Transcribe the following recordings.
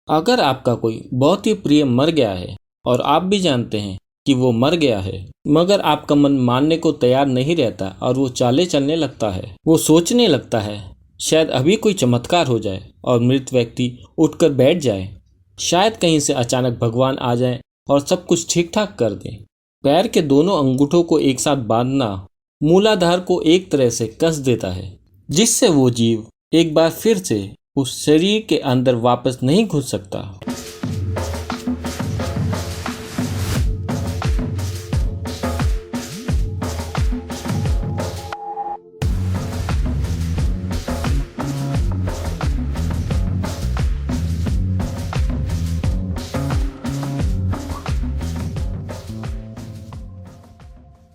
अगर आपका कोई बहुत ही प्रिय मर गया है और आप भी जानते हैं कि वो मर गया है, मगर आपका मन मानने को तैयार नहीं रहता और वो चाले चलने लगता है, वो सोचने लगता है शायद अभी कोई चमत्कार हो जाए और मृत व्यक्ति उठकर बैठ जाए, शायद कहीं से अचानक भगवान आ जाए और सब कुछ ठीक ठाक कर दें। पैर के दोनों अंगूठों को एक साथ बांधना मूलाधार को एक तरह से कस देता है, जिससे वो जीव एक बार फिर से उस शरीर के अंदर वापस नहीं घुस सकता।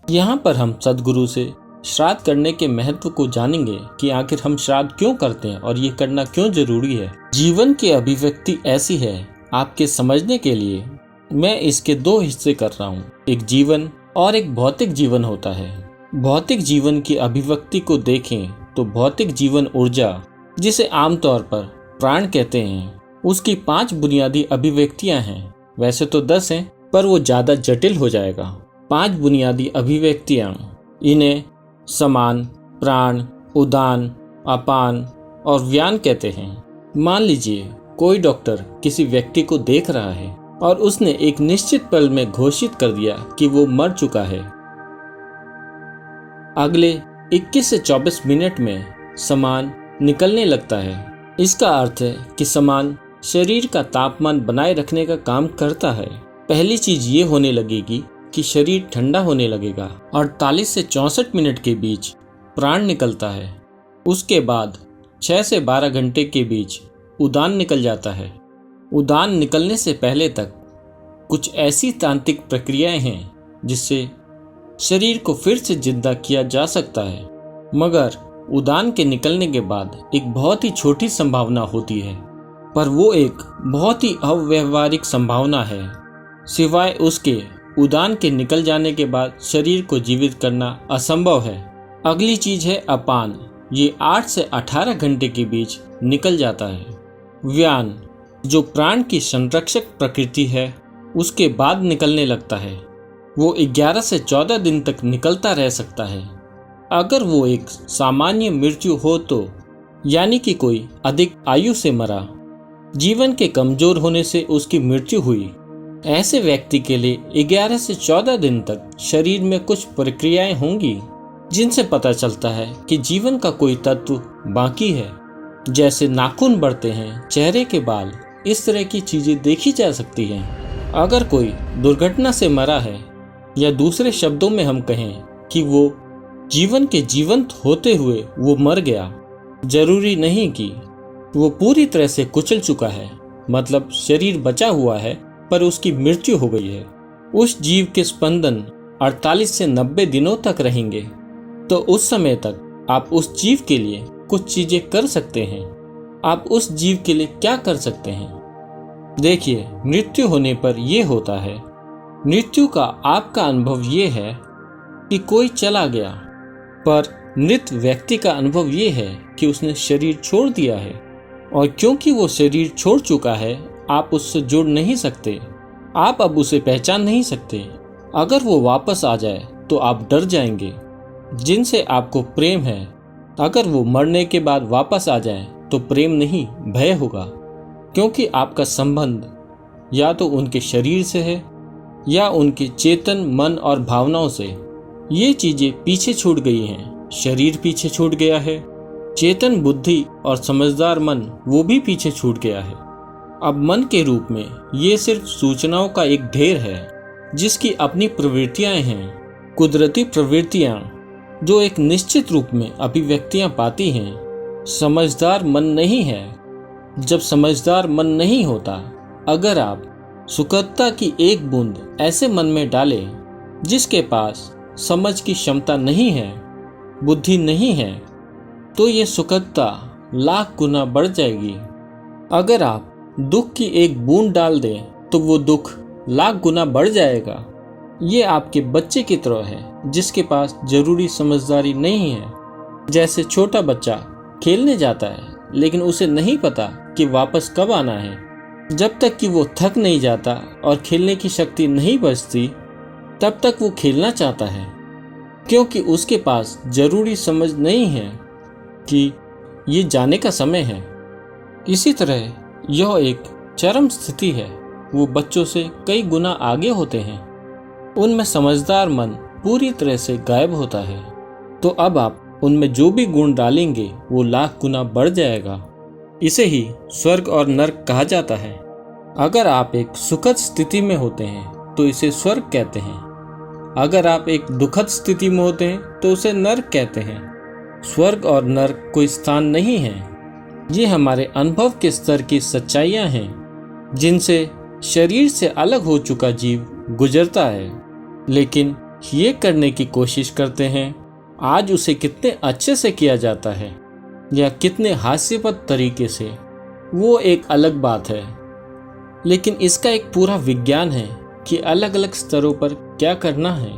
यहाँ पर हम सद्गुरु से श्राद्ध करने के महत्व को जानेंगे कि आखिर हम श्राद्ध क्यों करते हैं और ये करना क्यों जरूरी है। जीवन की अभिव्यक्ति ऐसी है, आपके समझने के लिए मैं इसके दो हिस्से कर रहा हूँ। एक जीवन और एक भौतिक जीवन होता है। भौतिक जीवन की अभिव्यक्ति को देखें तो भौतिक जीवन ऊर्जा, जिसे आमतौर पर प्राण कहते हैं, उसकी 5 बुनियादी अभिव्यक्तियां हैं। वैसे तो 10 हैं, पर वो ज्यादा जटिल हो जाएगा। 5 बुनियादी अभिव्यक्तियां, इन्हें समान, प्राण, उदान, अपान और व्यान कहते हैं। मान लीजिए कोई डॉक्टर किसी व्यक्ति को देख रहा है और उसने एक निश्चित पल में घोषित कर दिया कि वो मर चुका है। अगले 21 से 24 मिनट में समान निकलने लगता है। इसका अर्थ है कि समान शरीर का तापमान बनाए रखने का काम करता है। पहली चीज ये होने लगेगी कि शरीर ठंडा होने लगेगा। 48 से 64 मिनट के बीच प्राण निकलता है। उसके बाद 6 से 12 घंटे के बीच उदान निकल जाता है। उदान निकलने से पहले तक कुछ ऐसी तांत्रिक प्रक्रियाएं हैं जिससे शरीर को फिर से जिंदा किया जा सकता है, मगर उदान के निकलने के बाद एक बहुत ही छोटी संभावना होती है, पर वो एक बहुत ही अव्यावहारिक संभावना है। सिवाय उसके उदान के निकल जाने के बाद शरीर को जीवित करना असंभव है। अगली चीज है अपान। ये 8 से 18 घंटे के बीच निकल जाता है। व्यान, जो प्राण की संरक्षक प्रकृति है, उसके बाद निकलने लगता है। वो 11 से 14 दिन तक निकलता रह सकता है। अगर वो एक सामान्य मृत्यु हो तो, यानी कि कोई अधिक आयु से मरा, जीवन के कमजोर होने से उसकी मृत्यु हुई, ऐसे व्यक्ति के लिए 11 से 14 दिन तक शरीर में कुछ प्रक्रियाएं होंगी जिनसे पता चलता है कि जीवन का कोई तत्व बाकी है। जैसे नाखून बढ़ते हैं, चेहरे के बाल, इस तरह की चीजें देखी जा सकती हैं। अगर कोई दुर्घटना से मरा है, या दूसरे शब्दों में हम कहें कि वो जीवन के जीवंत होते हुए वो मर गया, जरूरी नहीं कि वो पूरी तरह से कुचल चुका है, मतलब शरीर बचा हुआ है पर उसकी मृत्यु हो गई है। उस जीव के स्पंदन 48 से 90 दिनों तक रहेंगे, तो उस समय तक आप उस जीव के लिए कुछ चीजें कर सकते हैं। आप उस जीव के लिए क्या कर सकते हैं? देखिए, मृत्यु होने पर यह होता है, मृत्यु का आपका अनुभव ये है कि कोई चला गया, पर मृत व्यक्ति का अनुभव ये है कि उसने शरीर छोड़ दिया है, और क्योंकि वो शरीर छोड़ चुका है, आप उससे जुड़ नहीं सकते। आप अब उसे पहचान नहीं सकते। अगर वो वापस आ जाए तो आप डर जाएंगे। जिनसे आपको प्रेम है, अगर वो मरने के बाद वापस आ जाए तो प्रेम नहीं, भय होगा, क्योंकि आपका संबंध या तो उनके शरीर से है या उनके चेतन, मन और भावनाओं से। ये चीजें पीछे छूट गई हैं। शरीर पीछे छूट गया है, चेतन बुद्धि और समझदार मन वो भी पीछे छूट गया है। अब मन के रूप में ये सिर्फ सूचनाओं का एक ढेर है जिसकी अपनी प्रवृत्तियां हैं, कुदरती प्रवृत्तियां जो एक निश्चित रूप में अभिव्यक्तियां पाती हैं। समझदार मन नहीं है। जब समझदार मन नहीं होता, अगर आप सुखदता की एक बूंद ऐसे मन में डालें जिसके पास समझ की क्षमता नहीं है, बुद्धि नहीं है, तो ये सुखदता लाख गुना बढ़ जाएगी। अगर आप दुख की एक बूंद डाल दें तो वो दुख लाख गुना बढ़ जाएगा। ये आपके बच्चे की तरह है जिसके पास जरूरी समझदारी नहीं है। जैसे छोटा बच्चा खेलने जाता है लेकिन उसे नहीं पता कि वापस कब आना है। जब तक कि वो थक नहीं जाता और खेलने की शक्ति नहीं बचती, तब तक वो खेलना चाहता है, क्योंकि उसके पास जरूरी समझ नहीं है कि ये जाने का समय है। इसी तरह यह एक चरम स्थिति है। वो बच्चों से कई गुना आगे होते हैं। उनमें समझदार मन पूरी तरह से गायब होता है। तो अब आप उनमें जो भी गुण डालेंगे वो लाख गुना बढ़ जाएगा। इसे ही स्वर्ग और नर्क कहा जाता है। अगर आप एक सुखद स्थिति में होते हैं तो इसे स्वर्ग कहते हैं। अगर आप एक दुखद स्थिति में होते हैं तो उसे नर्क कहते हैं। स्वर्ग और नर्क कोई स्थान नहीं है। ये हमारे अनुभव के स्तर की सच्चाइयाँ हैं जिनसे शरीर से अलग हो चुका जीव गुजरता है, लेकिन ये करने की कोशिश करते हैं आज उसे कितने अच्छे से किया जाता है या कितने हास्यपद तरीके से, वो एक अलग बात है। लेकिन इसका एक पूरा विज्ञान है कि अलग अलग स्तरों पर क्या करना है।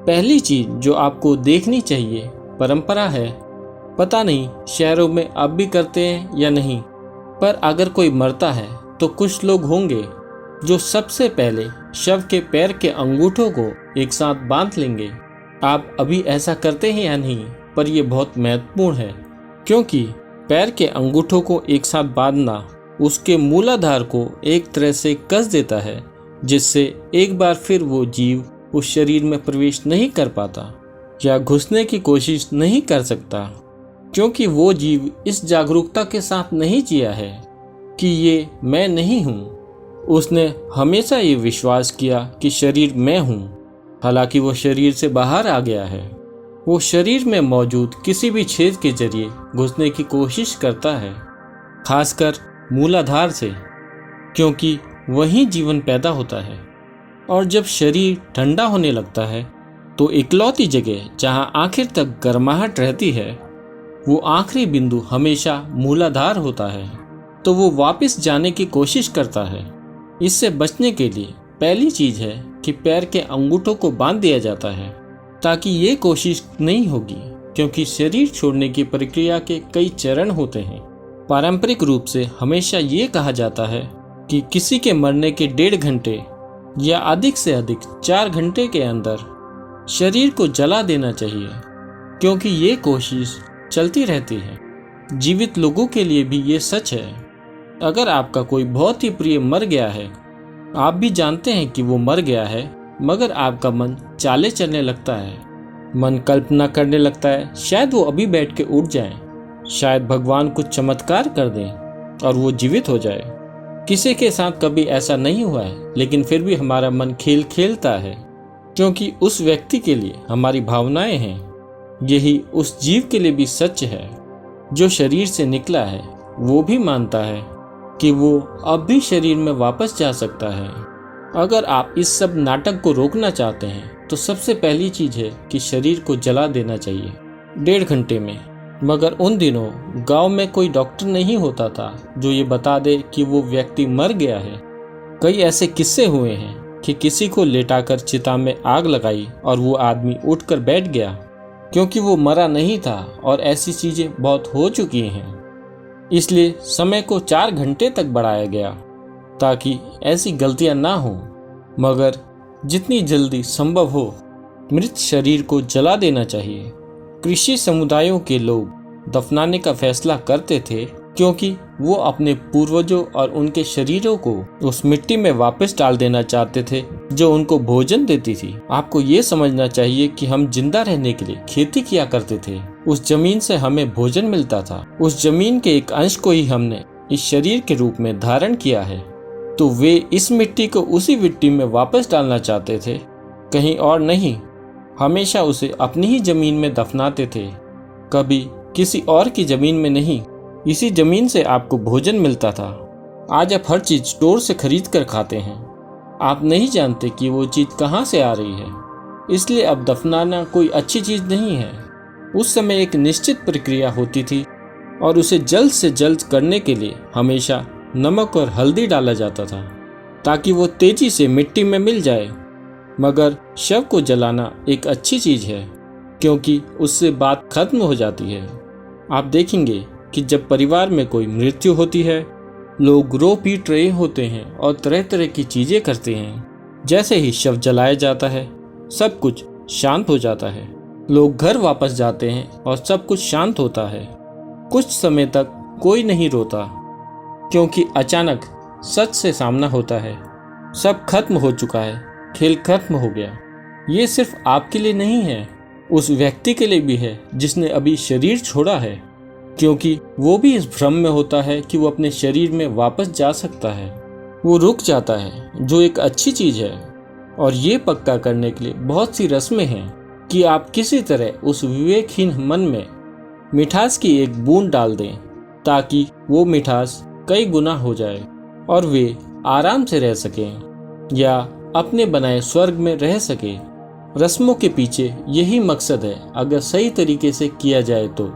पहली चीज जो आपको देखनी चाहिए परंपरा है। पता नहीं शहरों में अब भी करते हैं या नहीं, पर अगर कोई मरता है तो कुछ लोग होंगे जो सबसे पहले शव के पैर के अंगूठों को एक साथ बांध लेंगे। आप अभी ऐसा करते हैं या नहीं, पर यह बहुत महत्वपूर्ण है, क्योंकि पैर के अंगूठों को एक साथ बांधना उसके मूलाधार को एक तरह से कस देता है, जिससे एक बार फिर वो जीव उस शरीर में प्रवेश नहीं कर पाता या घुसने की कोशिश नहीं कर सकता, क्योंकि वो जीव इस जागरूकता के साथ नहीं जिया है कि ये मैं नहीं हूँ। उसने हमेशा ये विश्वास किया कि शरीर मैं हूँ, हालांकि वो शरीर से बाहर आ गया है। वो शरीर में मौजूद किसी भी छेद के जरिए घुसने की कोशिश करता है, खासकर मूलाधार से, क्योंकि वहीं जीवन पैदा होता है। और जब शरीर ठंडा होने लगता है तो इकलौती जगह जहां आखिर तक गर्माहट रहती है, वो आखिरी बिंदु हमेशा मूलाधार होता है। तो वो वापस जाने की कोशिश करता है। इससे बचने के लिए पहली चीज है कि पैर के अंगूठों को बांध दिया जाता है, ताकि ये कोशिश नहीं होगी, क्योंकि शरीर छोड़ने की प्रक्रिया के कई चरण होते हैं। पारंपरिक रूप से हमेशा ये कहा जाता है कि किसी के मरने के 1.5 घंटे या अधिक से अधिक 4 घंटे के अंदर शरीर को जला देना चाहिए, क्योंकि ये कोशिश चलती रहती है। जीवित लोगों के लिए भी ये सच है। अगर आपका कोई बहुत ही प्रिय मर गया है, आप भी जानते हैं कि वो मर गया है, मगर आपका मन चाले चलने लगता है, मन कल्पना करने लगता है शायद वो अभी बैठ के उठ जाए, शायद भगवान कुछ चमत्कार कर दें और वो जीवित हो जाए। किसी के साथ कभी ऐसा नहीं हुआ है, लेकिन फिर भी हमारा मन खेल खेलता है, क्योंकि उस व्यक्ति के लिए हमारी भावनाएं हैं। यही उस जीव के लिए भी सच है जो शरीर से निकला है। वो भी मानता है कि वो अब भी शरीर में वापस जा सकता है। अगर आप इस सब नाटक को रोकना चाहते हैं तो सबसे पहली चीज है कि शरीर को जला देना चाहिए 1.5 घंटे में। मगर उन दिनों गांव में कोई डॉक्टर नहीं होता था जो ये बता दे कि वो व्यक्ति मर गया है। कई ऐसे किस्से हुए हैं कि किसी को लेटाकर चिता में आग लगाई और वो आदमी उठकर बैठ गया, क्योंकि वो मरा नहीं था। और ऐसी चीजें बहुत हो चुकी हैं, इसलिए समय को 4 घंटे तक बढ़ाया गया ताकि ऐसी गलतियां ना हो। मगर जितनी जल्दी संभव हो मृत शरीर को जला देना चाहिए। कृषि समुदायों के लोग दफनाने का फैसला करते थे, क्योंकि वो अपने पूर्वजों और उनके शरीरों को उस मिट्टी में वापस डाल देना चाहते थे जो उनको भोजन देती थी। आपको ये समझना चाहिए कि हम जिंदा रहने के लिए खेती किया करते थे। उस जमीन से हमें भोजन मिलता था। उस जमीन के एक अंश को ही हमने इस शरीर के रूप में धारण किया है। तो वे इस मिट्टी को उसी मिट्टी में वापस डालना चाहते थे, कहीं और नहीं। हमेशा उसे अपनी ही जमीन में दफनाते थे, कभी किसी और की जमीन में नहीं। इसी जमीन से आपको भोजन मिलता था। आज आप हर चीज स्टोर से खरीद कर खाते हैं। आप नहीं जानते कि वो चीज कहाँ से आ रही है, इसलिए अब दफनाना कोई अच्छी चीज नहीं है। उस समय एक निश्चित प्रक्रिया होती थी और उसे जल्द से जल्द करने के लिए हमेशा नमक और हल्दी डाला जाता था ताकि वो तेजी से मिट्टी में मिल जाए। मगर शव को जलाना एक अच्छी चीज है, क्योंकि उससे बात खत्म हो जाती है। आप देखेंगे कि जब परिवार में कोई मृत्यु होती है लोग रो पीट रहे होते हैं और तरह तरह की चीजें करते हैं। जैसे ही शव जलाया जाता है सब कुछ शांत हो जाता है। लोग घर वापस जाते हैं और सब कुछ शांत होता है। कुछ समय तक कोई नहीं रोता, क्योंकि अचानक सच से सामना होता है। सब खत्म हो चुका है, खेल खत्म हो गया। ये सिर्फ आपके लिए नहीं है, उस व्यक्ति के लिए भी है जिसने अभी शरीर छोड़ा है, क्योंकि वो भी इस भ्रम में होता है कि वो अपने शरीर में वापस जा सकता है। वो रुक जाता है, जो एक अच्छी चीज है। और ये पक्का करने के लिए बहुत सी रस्में हैं कि आप किसी तरह उस विवेकहीन मन में मिठास की एक बूंद डाल दें, ताकि वो मिठास कई गुना हो जाए और वे आराम से रह सकें या अपने बनाए स्वर्ग में रह सके। रस्मों के पीछे यही मकसद है, अगर सही तरीके से किया जाए तो।